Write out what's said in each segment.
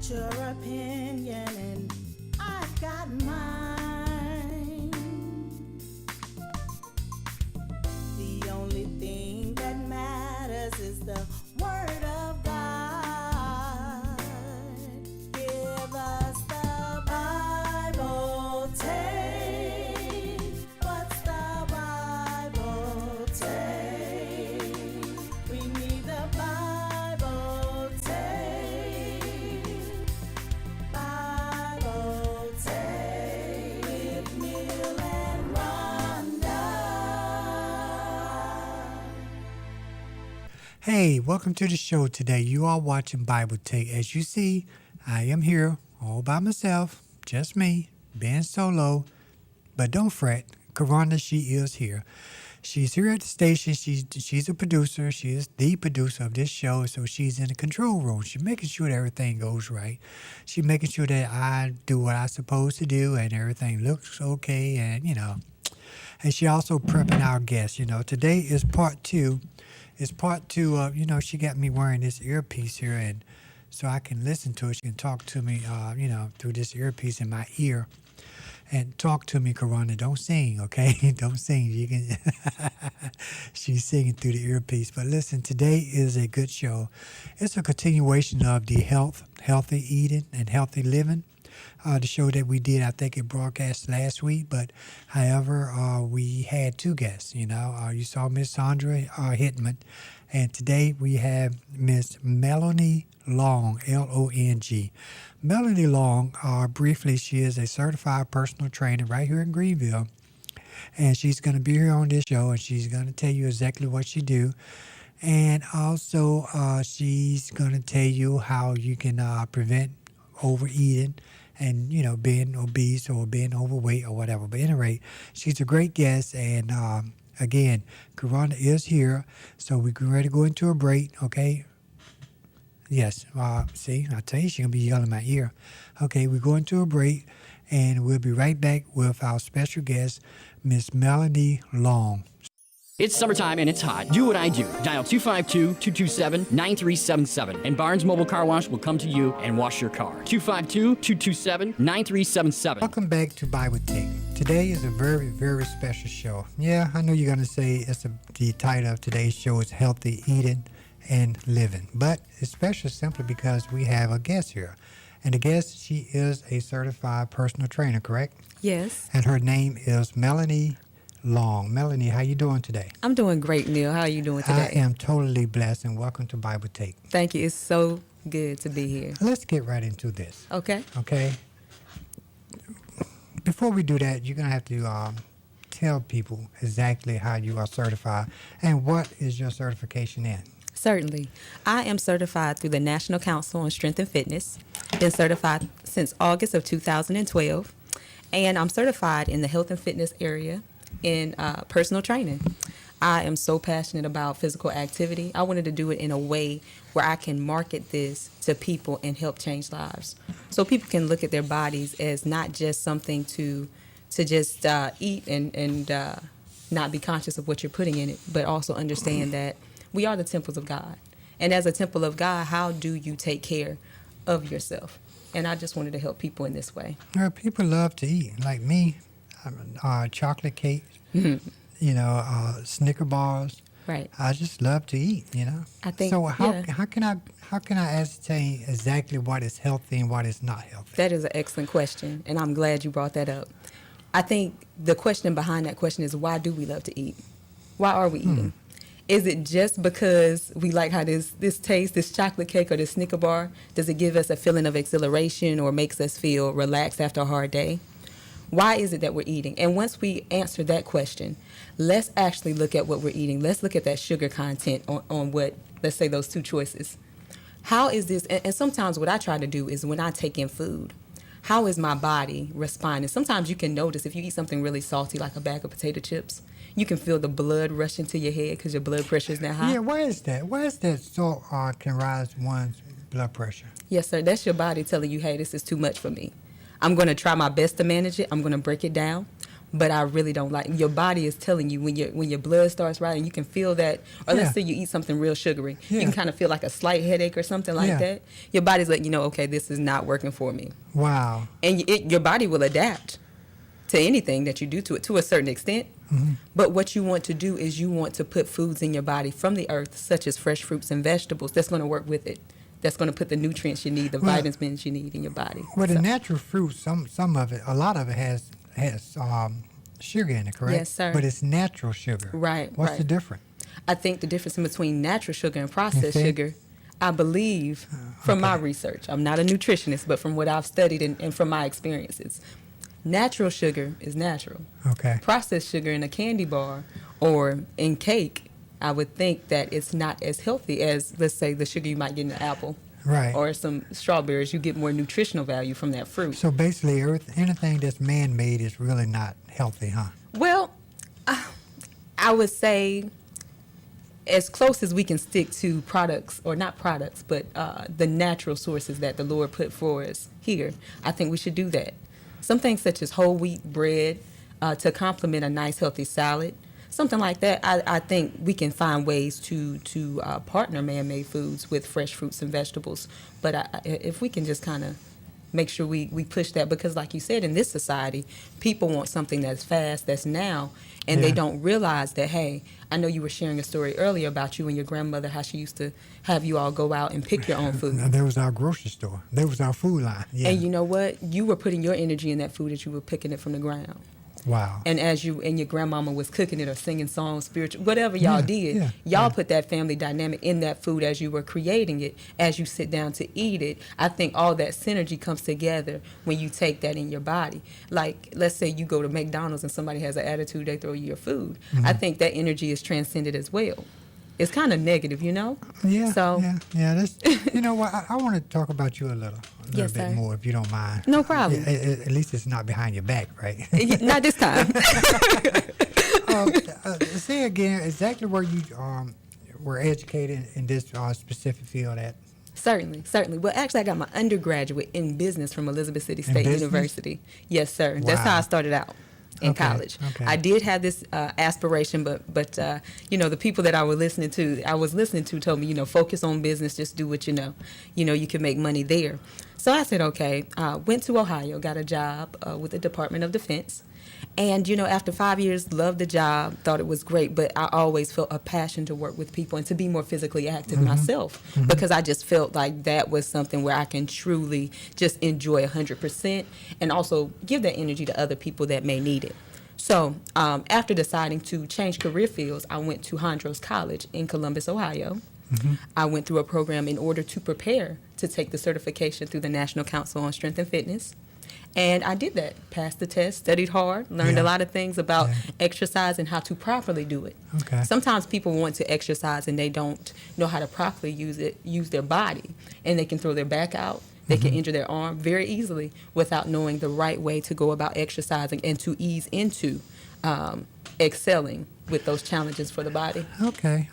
your opinion and I've got mine. The only thing that matters is the word of God. Give us the Bible tape. What's the Bible tape? We need the Bible tape. Bible tape with Neal and KaRonda. Hey, welcome to the show today. You are watching Bible Take. As you see, I am here all by myself, just me, being solo. But don't fret, KaRonda, she is here. She's here at the station. She's a producer. She is the producer of this show, so she's in the control room. She's making sure that everything goes right. She's making sure that I do what I'm supposed to do and everything looks okay and. And she also prepping our guests. Today is part two. It's part two of, she got me wearing this earpiece here, and so I can listen to it. She can talk to me, through this earpiece in my ear. And talk to me, KaRonda. Don't sing, okay? Don't sing. You can. She's singing through the earpiece. But listen, today is a good show. It's a continuation of the healthy eating and healthy living. The show that we did, I think it broadcast last week. But however, we had two guests. You saw Miss Sandra Hitman, and today we have Miss Melonie Long, Long. Melanie Long, briefly, she is a certified personal trainer right here in Greenville, and she's going to be here on this show, and she's going to tell you exactly what she do, and also she's going to tell you how you can prevent overeating and, being obese or being overweight or whatever. But at any rate, she's a great guest, and again, KaRonda is here, so we're ready to go into a break, okay? Yes, see, I tell you, she's going to be yelling in my ear. Okay, we're going to a break, and we'll be right back with our special guest, Miss Melanie Long. It's summertime and it's hot. Do what I do. Dial 252-227-9377 and Barnes Mobile Car Wash will come to you and wash your car. 252-227-9377. Welcome back to Bible Take. Today is a very, very special show. Yeah, I know you're going to say the title of today's show is Healthy Eating and Living, but it's special simply because we have a guest here, and the guest, she is a certified personal trainer, correct? Yes. And her name is Melanie Long. Melanie, how you doing today? I'm doing great, Neal. How are you doing today? I am totally blessed, and welcome to Bible Take. Thank you. It's so good to be here. Let's get right into this. Okay. Before we do that, you're gonna have to tell people exactly how you are certified and what is your certification in. Certainly. I am certified through the National Council on Strength and Fitness. Been certified since August of 2012. And I'm certified in the health and fitness area in personal training. I am so passionate about physical activity. I wanted to do it in a way where I can market this to people and help change lives. So people can look at their bodies as not just something to just eat and not be conscious of what you're putting in it, but also understand that we are the temples of God. And as a temple of God, how do you take care of yourself? And I just wanted to help people in this way. Well, people love to eat. Like me, chocolate cake, Snicker bars. Right. I just love to eat, I think, So how can I ascertain exactly what is healthy and what is not healthy? That is an excellent question, and I'm glad you brought that up. I think the question behind that question is, why do we love to eat? Why are we eating? Is it just because we like how this tastes, this chocolate cake or this Snicker bar? Does it give us a feeling of exhilaration or makes us feel relaxed after a hard day? Why is it that we're eating? And once we answer that question, let's actually look at what we're eating. Let's look at that sugar content on what, let's say, those two choices. How is this? And sometimes what I try to do is when I take in food, how is my body responding? Sometimes you can notice if you eat something really salty, like a bag of potato chips, you can feel the blood rushing to your head because your blood pressure is that high. Yeah, why is that? Why is that salt can rise one's blood pressure? Yes, sir. That's your body telling you, hey, this is too much for me. I'm going to try my best to manage it. I'm going to break it down. but I really don't like. Your body is telling you when your blood starts rising, you can feel that. Or Yeah. let's say you eat something real sugary, you Yeah. can kind of feel like a slight headache or something like Yeah. that. Your body's letting you know, okay, this is not working for me, Wow. and your body will adapt to anything that you do to it to a certain extent. But what you want to do is you want to put foods in your body from the earth, such as fresh fruits and vegetables, that's going to work with it. That's going to put the nutrients you need, the Well- vitamins you need in your body. Well, the So- natural fruit, some of it, a lot of it has sugar in it, correct? Yes, sir. But it's natural sugar. Right, What's right. the difference? I think the difference in between natural sugar and processed think? sugar, I believe, from my research, I'm not a nutritionist, but from what I've studied and from my experiences, natural sugar is natural. Okay. Processed sugar in a candy bar or in cake, I would think that it's not as healthy as, let's say, the sugar you might get in an apple. Right. Or some strawberries. You get more nutritional value from that fruit. So basically, anything that's man-made is really not healthy, huh? Well, I would say as close as we can stick to products, or not products, but the natural sources that the Lord put for us here, I think we should do that. Some things such as whole wheat bread to complement a nice healthy salad, something like that. I think we can find ways to partner man-made foods with fresh fruits and vegetables. But if we can just kind of make sure we push that, because like you said, in this society, people want something that's fast, that's now, and they Yeah. don't realize that, hey, I know you were sharing a story earlier about you and your grandmother, how she used to have you all go out and pick your own food. Now, there was our grocery store. There was our food line. Yeah. And you know what? You were putting your energy in that food as you were picking it from the ground. Wow. And as you and your grandmama was cooking it or singing songs, spiritual, whatever y'all did, yeah, y'all yeah. put that family dynamic in that food as you were creating it, as you sit down to eat it. I think all that synergy comes together when you take that in your body. Like, let's say you go to McDonald's and somebody has an attitude, they throw you your food. I think that energy is transcended as well. It's kind of negative, you know? Yeah. So, yeah. That's, you know what? I want to talk about you a little Yes, bit sir. more, if you don't mind. No problem. Yeah, at least it's not behind your back, right? not this time. Say again exactly where you were educated in this specific field at. Certainly. Well, actually, I got my undergraduate in business from Elizabeth City State business? University. Yes, sir. That's how Wow. I started out in Okay, college. okay. I did have this aspiration, but you know, the people that I was listening to told me, you know, focus on business, just do what you know. You know, you can make money there. So I said, okay. Went to Ohio, got a job with the Department of Defense. And, you know, after 5 years, loved the job, thought it was great, but I always felt a passion to work with people and to be more physically active myself, because I just felt like that was something where I can truly just enjoy 100% and also give that energy to other people that may need it. So after deciding to change career fields, I went to Hondros College in Columbus, Ohio. I went through a program in order to prepare to take the certification through the National Council on Strength and Fitness. And I did that, passed the test, studied hard, learned Yeah. a lot of things about Yeah. exercise and how to properly do it. Okay. Sometimes people want to exercise and they don't know how to properly use their body. And they can throw their back out, they can injure their arm very easily without knowing the right way to go about exercising and to ease into excelling with those challenges for the body. Okay.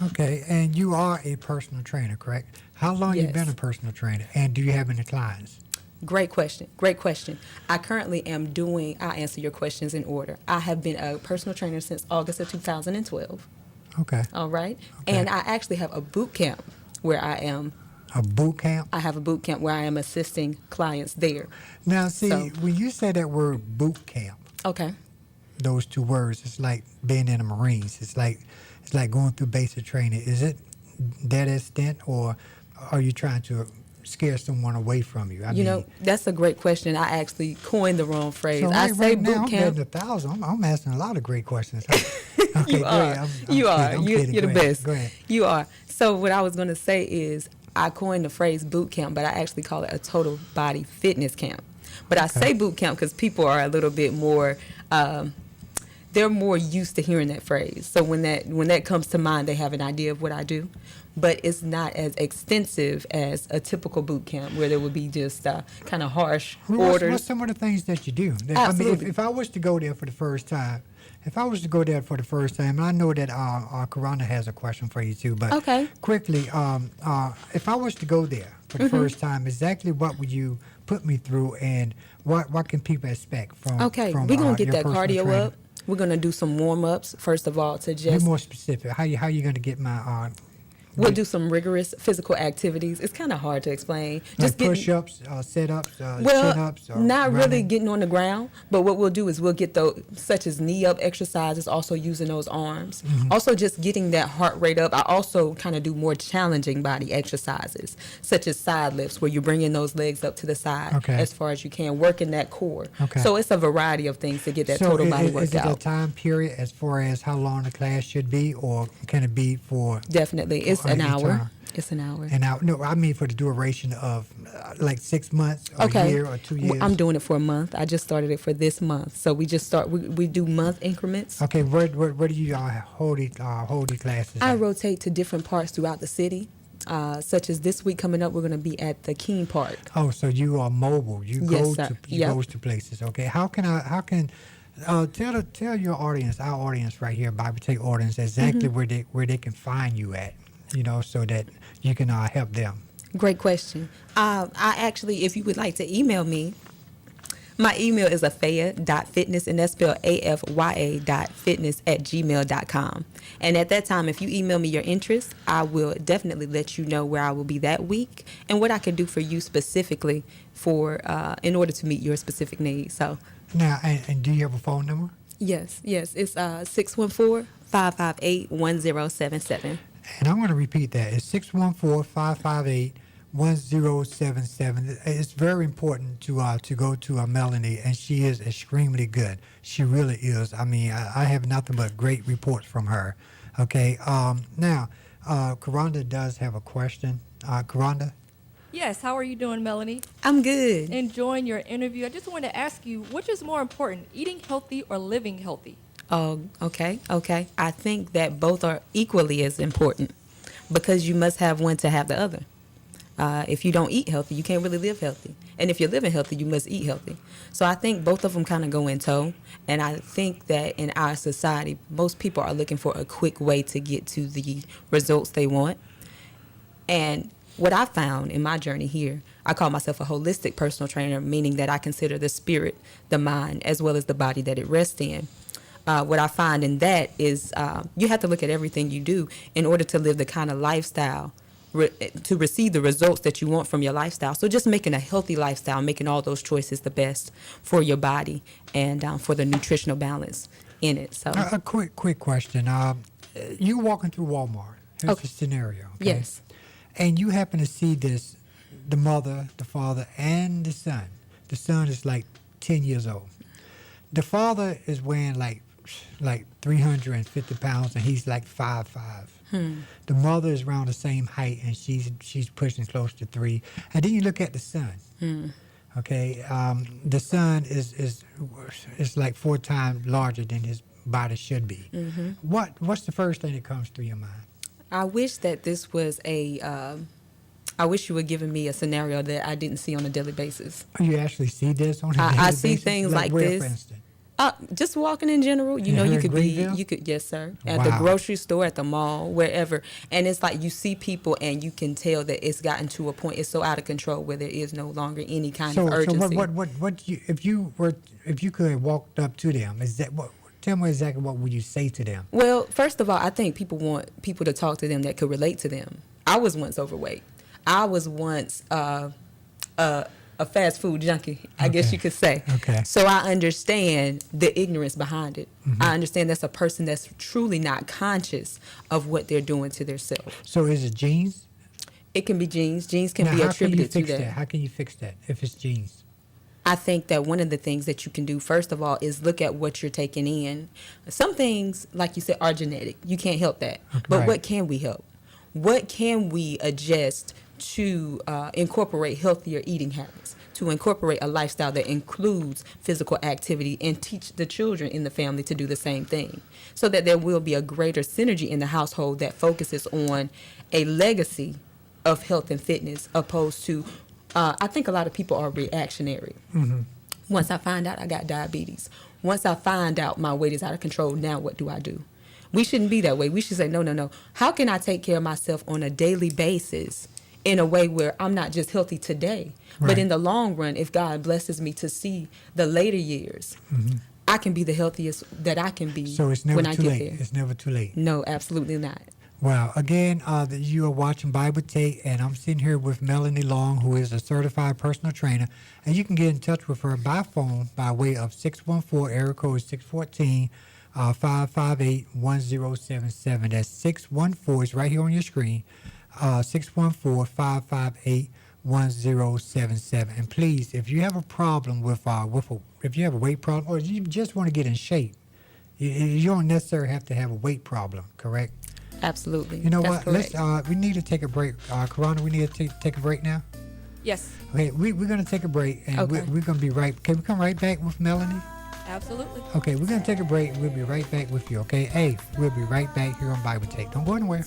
And you are a personal trainer, correct? How long you Yes. been a personal trainer? And do you have any clients? Great question. I currently am I'll answer your questions in order. I have been a personal trainer since August of 2012. Okay. All right. Okay. And I actually have a boot camp where I am. A boot camp? I have a boot camp where I am assisting clients there. Now, see, So- when you say that word boot camp, Okay. those two words, it's like being in the Marines. It's like going through basic training. Is it that extent, or are you trying to scare someone away from you? You know, that's a great question. I actually coined the wrong phrase. so I right, say right now, boot I'm camp. betting 1,000. I'm asking a lot of great questions. Okay, You go are. ahead. I'm You kidding. are. I'm You're kidding. the Go ahead. best. Go ahead. You are. So what I was going to say is I coined the phrase boot camp, but I actually call it a total body fitness camp. But I say boot camp because people are a little bit more, they're more used to hearing that phrase. So when that comes to mind, they have an idea of what I do. But it's not as extensive as a typical boot camp where there would be just kind of harsh Well, orders. what's some of the things that you do? I mean, Absolutely. if I was to go there for the first time, and I know that KaRonda has a question for you too, but Okay. quickly, if I was to go there for the first time, exactly what would you put me through, and what can people expect from? Okay, from, we're going to get your that personal cardio trainer? up. We're going to do some warm-ups, first of all, to Be just... more specific. How you going to get my We'll do some rigorous physical activities. It's kind of hard to explain. like getting- push-ups, sit-ups, Well, chin-ups? Or not really running? getting on the ground, but what we'll do is we'll get those, such as knee-up exercises, also using those arms. Mm-hmm. Also just getting that heart rate up. I also kind of do more challenging body exercises, such as side lifts, where you're bringing those legs up to the side Okay. as far as you can, working that core. Okay. So it's a variety of things to get that So total body is it a workout. time period as far as how long the class should be, or can it be for Definitely. It's an any hour. time? It's an hour. And no, I mean for the duration of like 6 months, or a year, or 2 years. I'm doing it for a month. I just started it for this month. So we just start, we do month increments. Okay, where do you hold these classes? I at? rotate to different parts throughout the city, such as this week coming up, we're going to be at the Keene Park. Oh, so you are mobile. You Yes, go sir. to you Yep. goes to places. Okay, how can tell your audience, our audience right here, Bible Take audience, exactly Mm-hmm. where they can find you at, so that you can help them. Great question. I actually, if you would like to email me, my email is afaya.fitness, and that's spelled afya.fitness@gmail.com. And at that time, if you email me your interest, I will definitely let you know where I will be that week and what I can do for you specifically in order to meet your specific needs. So, Now, and do you have a phone number? yes, it's 614-558-1077. And I'm going to repeat that. It's 614-558-1077. It's very important to go to Melanie, and she is extremely good. She really is. I mean, I have nothing but great reports from her. Okay. Now, KaRonda does have a question. KaRonda? Yes, how are you doing, Melanie? I'm good. Enjoying your interview. I just wanted to ask you, which is more important, eating healthy or living healthy? Oh, okay. I think that both are equally as important because you must have one to have the other. If you don't eat healthy, you can't really live healthy. And if you're living healthy, you must eat healthy. So I think both of them kind of go in tow. And I think that in our society, most people are looking for a quick way to get to the results they want. And what I found in my journey here, I call myself a holistic personal trainer, meaning that I consider the spirit, the mind, as well as the body that it rests in. What I find in that is you have to look at everything you do in order to live the kind of lifestyle, to receive the results that you want from your lifestyle. So just making a healthy lifestyle, making all those choices the best for your body and for the nutritional balance in it. So A quick question. You walking through Walmart. Here's Okay. the scenario. Okay? Yes. And you happen to see the mother, the father, and the son. The son is like 10 years old. The father is weighing like 350 pounds, and he's like 5'5". The mother is around the same height, and she's pushing close to 3. And then you look at the son. Okay, the son is like 4 times larger than his body should be. What's the first thing that comes through your mind? I wish that this was I wish you were giving me a scenario that I didn't see on a daily basis. You actually see this on a I daily see basis? things like where, this. for instance? Just walking in general, you In know, here you in could Greenville? yes, sir, at the Wow. grocery store, at the mall, wherever. And it's like you see people and you can tell that it's gotten to a point, it's so out of control where there is no longer any kind So, of urgency. what if you could have walked up to them? Tell me exactly what would you say to them? Well, first of all, I think people want people to talk to them that could relate to them. I was once overweight. I was once a fast food junkie, I guess Okay. you could say. Okay. So I understand the ignorance behind it. I understand that's a person that's truly not conscious of what they're doing to themselves. So is it genes? It can be genes. Genes can Now, be how can you attributed to fix that. that? How can you fix that if it's genes? I think that one of the things that you can do, first of all, is look at what you're taking in. Some things, like you said, are genetic. You can't help that. But Right. what can we help? What can we adjust to incorporate healthier eating habits, to incorporate a lifestyle that includes physical activity, and teach the children in the family to do the same thing, so that there will be a greater synergy in the household that focuses on a legacy of health and fitness, opposed to I think a lot of people are reactionary. Once I find out I got diabetes, once I find out my weight is out of control, now what do I do? We shouldn't be that way. We should say, no. How can I take care of myself on a daily basis in a way where I'm not just healthy today, Right. but in the long run, if God blesses me to see the later years, I can be the healthiest that I can be So it's never when I too get late. there. It's never too late. No, absolutely not. Wow. Again, you are watching Bible Take, and I'm sitting here with Melanie Long, who is a certified personal trainer. And you can get in touch with her by phone by way of 614, area code 614 558-1077. That's 614. It's right here on your screen. 614-558-1077. And please, if you have a problem with if you have a weight problem, or you just want to get in shape, you don't necessarily have to have a weight problem, correct? Absolutely. You know That's what? correct. We need to take a break. KaRonda, we need to take a break now. Yes, Okay, we're going to take a break, and Okay. we're going to be right. Can we come right back with Melanie? absolutely. Okay, we're going to take a break. We'll be right back with you, okay? Hey, we'll be right back here on Bible Take. Don't go anywhere.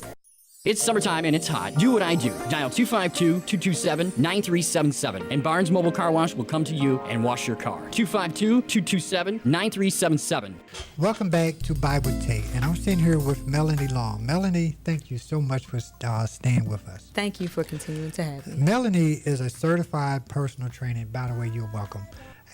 It's summertime and it's hot. Do what I do. Dial 252-227-9377 and Barnes Mobile Car Wash will come to you and wash your car. 252-227-9377. Welcome back to Bible Take, and I'm sitting here with Melanie Long. Melanie, thank you so much for staying with us. Thank you for continuing to have me. Melanie is a certified personal trainer. By the way, you're welcome.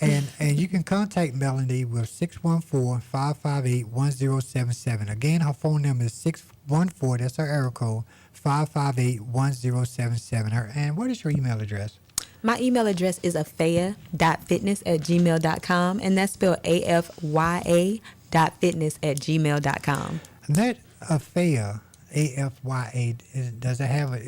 And you can contact Melanie with 614-558-1077. Again, her phone number is 614, that's her area code, 558-1077. And what is your email address? My email address is afaya.fitness@gmail.com, and that's spelled afya.fitness@gmail.com. And that Afaya, AFYA, does it have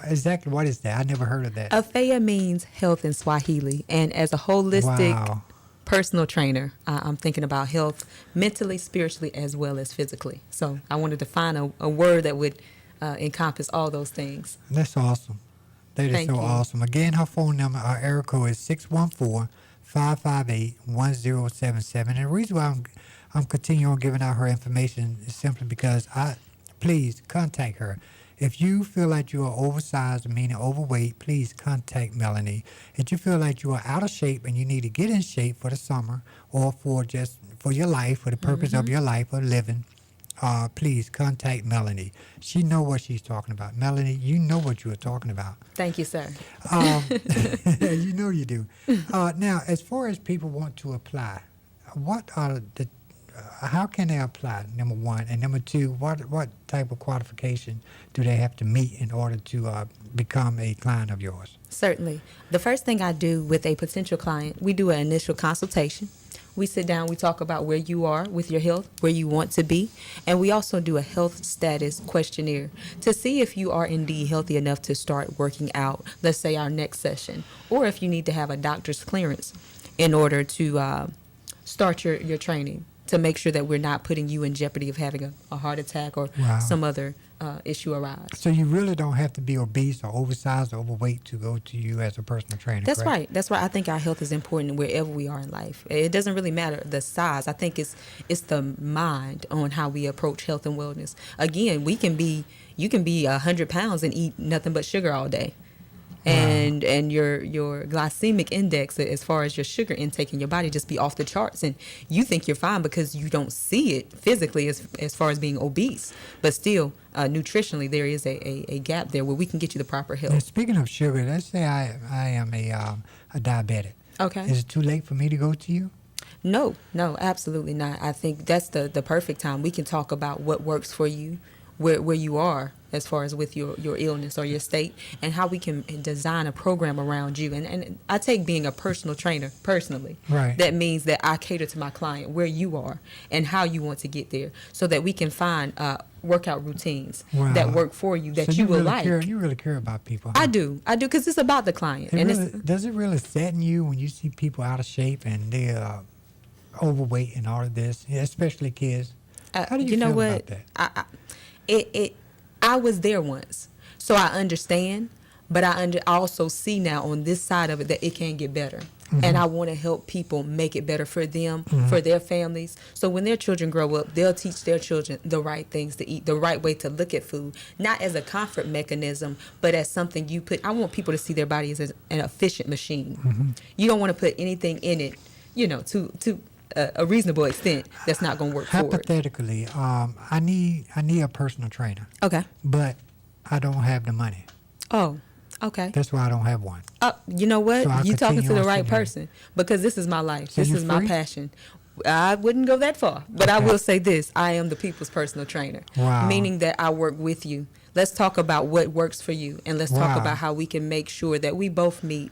exactly what is that? I never heard of that. Afaya means health in Swahili, and as a holistic Wow. personal trainer, I'm thinking about health mentally, spiritually, as well as physically. So I wanted to find a word that would encompass all those things. That's awesome. That is Thank so you. awesome. Again, her phone number, our area code is 614-558-1077. And the reason why I'm continuing giving out her information is simply because please contact her. If you feel like you are oversized, meaning overweight, please contact Melanie. If you feel like you are out of shape and you need to get in shape for the summer or for your life, for the purpose of your life or living, please contact Melanie. She know what she's talking about. Melanie, you know what you are talking about. Thank you, sir. You know you do. Now, as far as people want to apply, what are how can they apply? Number one, and number two, what type of qualification do they have to meet in order to become a client of yours? Certainly. The first thing I do with a potential client, we do an initial consultation. We sit down, we talk about where you are with your health, where you want to be, and we also do a health status questionnaire to see if you are indeed healthy enough to start working out, let's say our next session, or if you need to have a doctor's clearance in order to start your training, to make sure that we're not putting you in jeopardy of having a heart attack or Wow. some other issue arise. So you really don't have to be obese or oversized or overweight to go to you as a personal trainer, That's correct? right. That's right. I think our health is important wherever we are in life. It doesn't really matter the size. I think it's the mind on how we approach health and wellness. Again, you can be 100 pounds and eat nothing but sugar all day. And your glycemic index, as far as your sugar intake in your body, just be off the charts, and you think you're fine because you don't see it physically as far as being obese, but still nutritionally there is a gap there where we can get you the proper And help. speaking of sugar, let's say I am a diabetic. Okay. Is it too late for me to go to you? No, absolutely not. I think that's the perfect time. We can talk about what works for you, where you are as far as with your illness or your state, and how we can design a program around you. And I take being a personal trainer personally. Right. That means that I cater to my client where you are and how you want to get there, so that we can find workout routines Wow. that work for you, that So you will really like. You really care about people. Huh? I do, because it's about the client. It And really, does it really sadden you when you see people out of shape and they're overweight and all of this, especially kids? How do you know feel what? about that? I was there once, so I understand, but I also see now on this side of it that it can get better. Mm-hmm. And I want to help people make it better for them, for their families. So when their children grow up, they'll teach their children the right things to eat, the right way to look at food, not as a comfort mechanism, but as something you put. I want people to see their body as an efficient machine. Mm-hmm. You don't want to put anything in it, to a reasonable extent that's not going to work for it. Hypothetically, I need a personal trainer, Okay. but I don't have the money. Oh, okay. That's why I don't have one. You know what? So I'll You talking to continue the on right sitting here. person, because this is my life. So this you is my free? passion. I wouldn't go that far, but I Okay. will say this: I am the people's personal trainer, Wow. meaning that I work with you. Let's talk about what works for you, and let's talk Wow. about how we can make sure that we both meet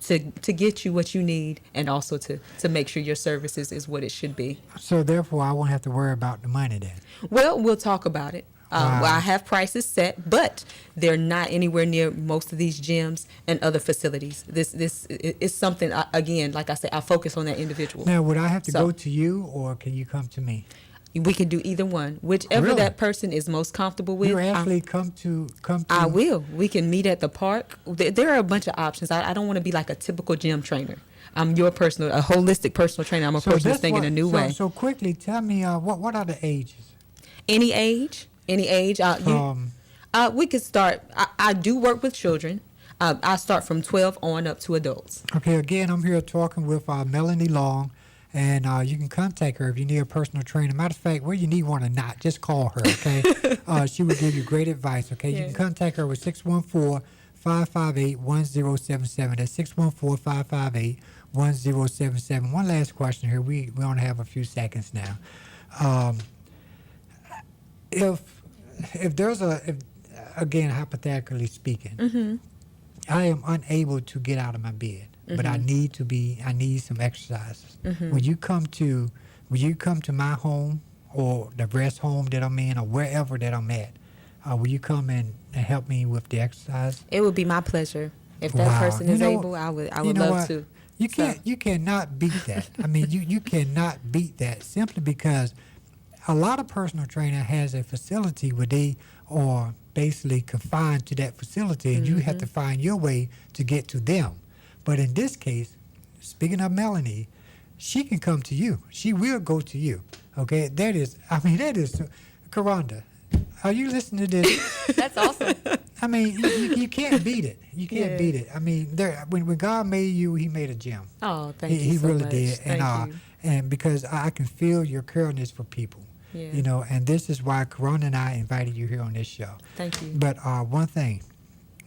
to get you what you need, and also to make sure your services is what it should be. So therefore, I won't have to worry about the money then. Well, we'll talk about it. Wow. Well, I have prices set, but they're not anywhere near most of these gyms and other facilities. This is something, again, like I said, I focus on that individual. Now, would I have to So- go to you, or can you come to me? We can do either one, whichever Really? that person is most comfortable with. You actually come to. I will. We can meet at the park. There are a bunch of options. I don't want to be like a typical gym trainer. I'm a holistic personal trainer. I'm approaching this thing in a new way. So quickly, tell me what are the ages? Any age. We could start. I do work with children. I start from 12 on up to adults. Okay, again, I'm here talking with Melanie Long, and you can contact her if you need a personal trainer. Matter of fact, whether you need one or not, just call her, okay? She will give you great advice, okay? You can contact her with 614-558-1077. That's 614-558-1077. One last question here. We only have a few seconds now. If there's again, hypothetically speaking, I am unable to get out of my bed, but I need some exercises. Will you come to my home or the rest home that I'm in or wherever that I'm at? Will you come and help me with the exercise? It would be my pleasure. If that Wow. person You is know- able, I would you know love what? to. You cannot beat that. I mean, you cannot beat that simply because a lot of personal trainer has a facility where they are basically confined to that facility, and you have to find your way to get to them. But in this case, speaking of Melanie, she can come to you. She will go to you. Okay, that is KaRonda. Are you listening to this? That's awesome. I mean, you can't beat it. You can't beat it. I mean, when God made you, He made a gym. Oh, thank He you so really much. did, Thank you. and because I can feel your cariness for people, Yeah. and this is why KaRonda and I invited you here on this show. Thank you. But one thing,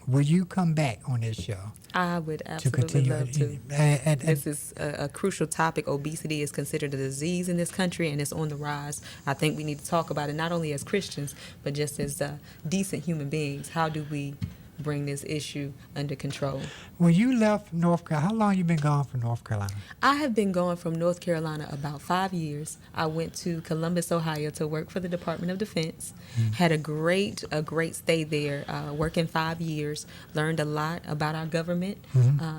will you come back on this show I would to absolutely continue? love to. And This is a crucial topic. Obesity is considered a disease in this country, and it's on the rise. I think we need to talk about it not only as Christians, but just as decent human beings. How do we bring this issue under control? when you left North Carolina, how long you been gone from North Carolina? I have been going from North Carolina about 5 years. I went to Columbus, Ohio to work for the Department of Defense. Had a great stay there, working 5 years. Learned a lot about our government,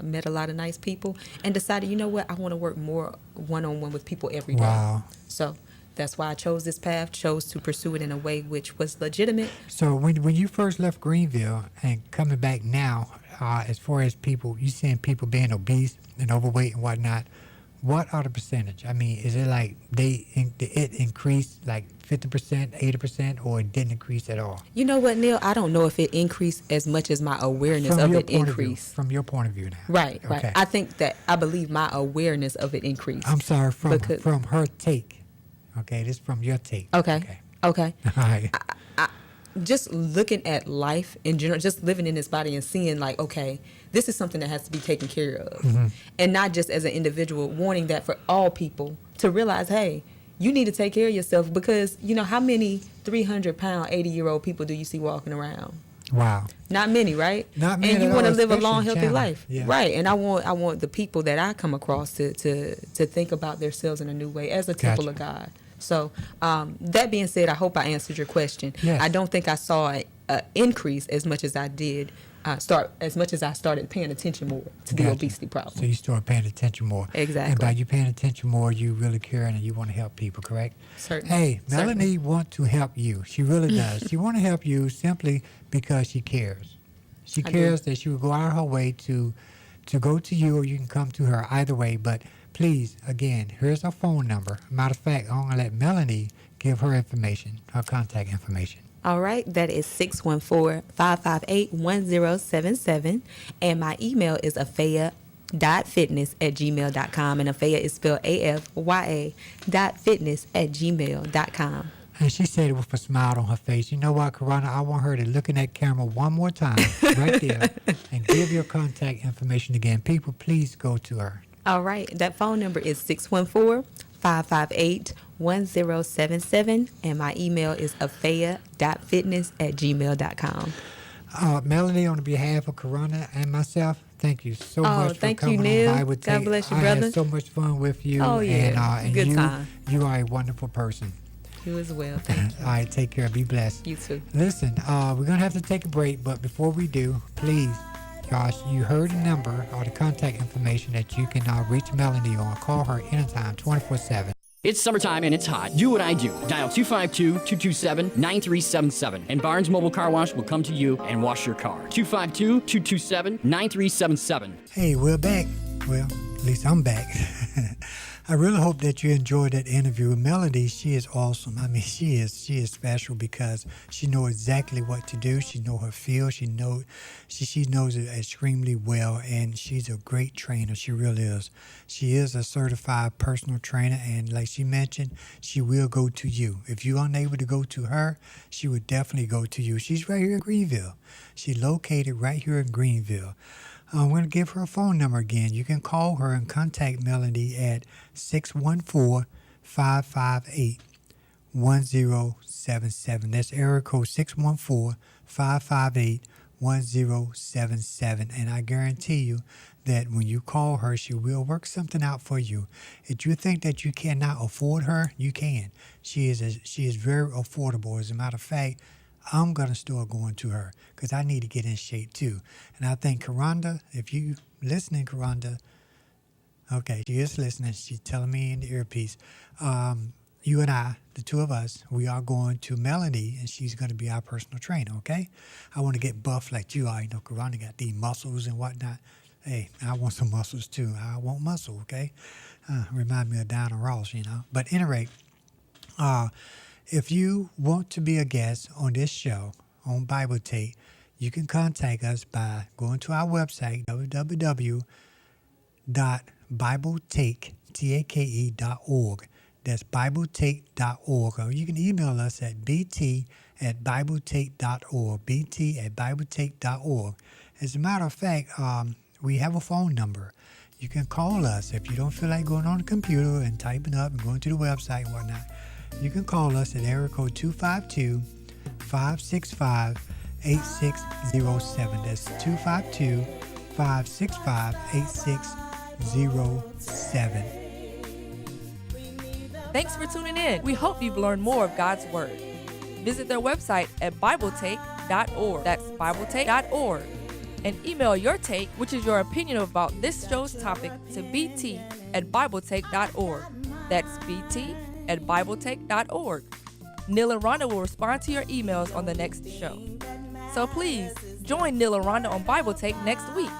met a lot of nice people, and decided, you know what, I want to work more one-on-one with people every day. Wow. So that's why I chose this path, chose to pursue it in a way which was legitimate. So when you first left Greenville and coming back now, as far as people, you seeing people being obese and overweight and whatnot, what are the percentage? I mean, is it like it increased like 50%, 80%, or it didn't increase at all? You know what, Neil? I don't know if it increased as much as my awareness From of your it point of view, increased. from your point of view now. Right. Okay. I believe my awareness of it increased. I'm sorry, Because- from her take. Okay, this is from your take. Okay. All right. Just looking at life in general, just living in this body and seeing like, okay, this is something that has to be taken care of. And not just as an individual, wanting that for all people to realize, hey, you need to take care of yourself, because you know how many 300-pound, 80-year-old people do you see walking around? Wow. Not many, right? Not many And you at want to all, live a especially long, in healthy China. life, Yeah. right? And I want the people that I come across to think about themselves in a new way as a temple of God. So that being said, I hope I answered your question. Yes. I don't think I saw an increase as much as I did started paying attention more to the Gotcha. obesity problem. So you start paying attention more. Exactly. And by you paying attention more, you really care and you want to help people, correct? Certainly. Hey, Certainly. Melanie wants to help you. She really does. She want to help you simply because she cares. She I cares do. that she will go out of her way to go to you, or you can come to her, either way. But please, again, here's her phone number. Matter of fact, I'm going to let Melanie give her information, her contact information. All right, that is 614-558-1077. And my email is afaya.fitness@gmail.com. And Afaya is spelled AFYA.fitness@gmail.com. And she said it with a smile on her face. You know what, KaRonda? I want her to look in that camera one more time, right there, and give your contact information again. People, please go to her. All right, that phone number is 614 558-1077, and my email is afea.fitness@gmail.com. Melanie, on behalf of KaRonda and myself, thank you so much for thank you, coming Neal. on Bible God Take. bless you, I brother. had so much fun with you. Oh, yeah. And Good you, time. you are a wonderful person. You as well. Thank you. All right, take care. Be blessed. You too. Listen, we're going to have to take a break, but before we do, please, gosh, you heard the number or the contact information that you can reach Melanie on. Call her anytime, 24/7. It's summertime and it's hot. Do what I do. Dial 252-227-9377 and Barnes Mobile Car Wash will come to you and wash your car. 252-227-9377. Hey, we're back. Well, at least I'm back. I really hope that you enjoyed that interview with Melody. She is awesome. I mean, she is special because she knows exactly what to do. She knows her field. She knows it extremely well, and she's a great trainer. She really is. She is a certified personal trainer, and like she mentioned, she will go to you. If you're unable to go to her, she would definitely go to you. She's right here in Greenville. She's located right here in Greenville. I'm going to give her a phone number again. You can call her and contact Melanie at 614-558-1077. That's area code 614-558-1077. And I guarantee you that when you call her, she will work something out for you. If you think that you cannot afford her, you can. She is very affordable. As a matter of fact, I'm going to start going to her because I need to get in shape too. And I think KaRonda, if you listening, KaRonda, okay, she is listening. She's telling me in the earpiece. You and I, the two of us, we are going to Melanie, and she's going to be our personal trainer, okay? I want to get buff like you are. You know, KaRonda got these muscles and whatnot. Hey, I want some muscles too. I want muscle, okay? Remind me of Diana Ross, you know. But at any rate, if you want to be a guest on this show, on Bible Take, you can contact us by going to our website, www.bibletake.org. That's bibletake.org. Or you can email us at bt@bibletake.org, bt@bibletake.org. As a matter of fact, we have a phone number. You can call us if you don't feel like going on the computer and typing up and going to the website and whatnot. You can call us at area code 252-565-8607. That's 252-565-8607. Thanks for tuning in. We hope you've learned more of God's Word. Visit their website at BibleTake.org. That's BibleTake.org. And email your take, which is your opinion about this show's topic, to bt@BibleTake.org. That's bt@BibleTake.org. Neal and Rhonda will respond to your emails on the next show. So please, join Neal and Rhonda on Bible Take next week.